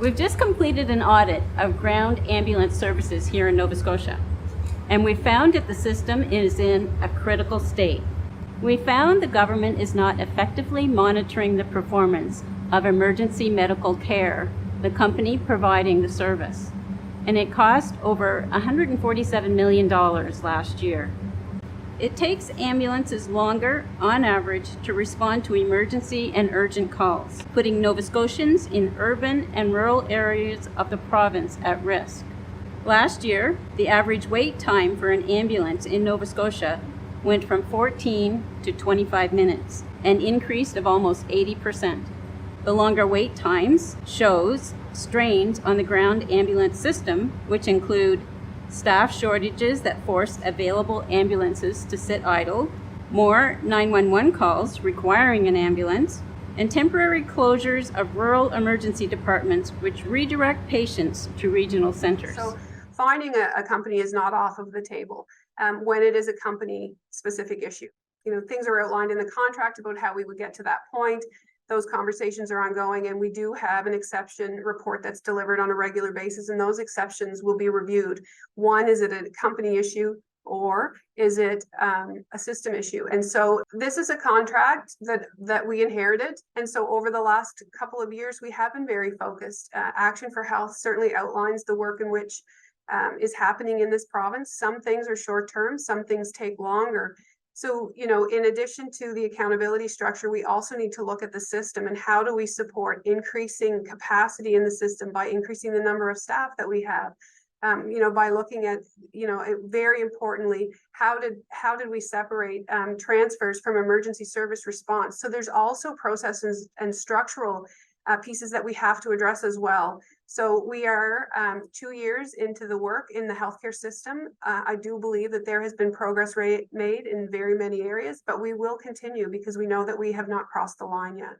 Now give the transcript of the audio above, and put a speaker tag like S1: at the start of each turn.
S1: We've just completed an audit of ground ambulance services here in Nova Scotia, and we found that the system is in a critical state. We found the government is not effectively monitoring the performance of emergency medical care, the company providing the service, and it cost over $147 million last year. It takes ambulances longer, on average, to respond to emergency and urgent calls, putting Nova Scotians in urban and rural areas of the province at risk. Last year, the average wait time for an ambulance in Nova Scotia went from 14 to 25 minutes, an increase of almost 80%. The longer wait times shows strains on the ground ambulance system, which include staff shortages that force available ambulances to sit idle, more 911 calls requiring an ambulance, and temporary closures of rural emergency departments which redirect patients to regional centers.
S2: So finding a company is not off of the table when it is a company-specific issue. Things are outlined in the contract about how we would get to that point. Those conversations are ongoing, and we do have an exception report that's delivered on a regular basis, and those exceptions will be reviewed. One, is it a company issue, or is it a system issue? And so this is a contract that we inherited, and so over the last couple of years, we have been very focused. Action for Health certainly outlines the work in which is happening in this province. Some things are short-term, some things take longer. So, in addition to the accountability structure, we also need to look at the system and how do we support increasing capacity in the system by increasing the number of staff that we have, by looking at, very importantly, how did we separate transfers from emergency service response? So there's also processes and structural pieces that we have to address as well. So we are 2 years into the work in the healthcare system. I do believe that there has been progress made in very many areas, but we will continue because we know that we have not crossed the line yet.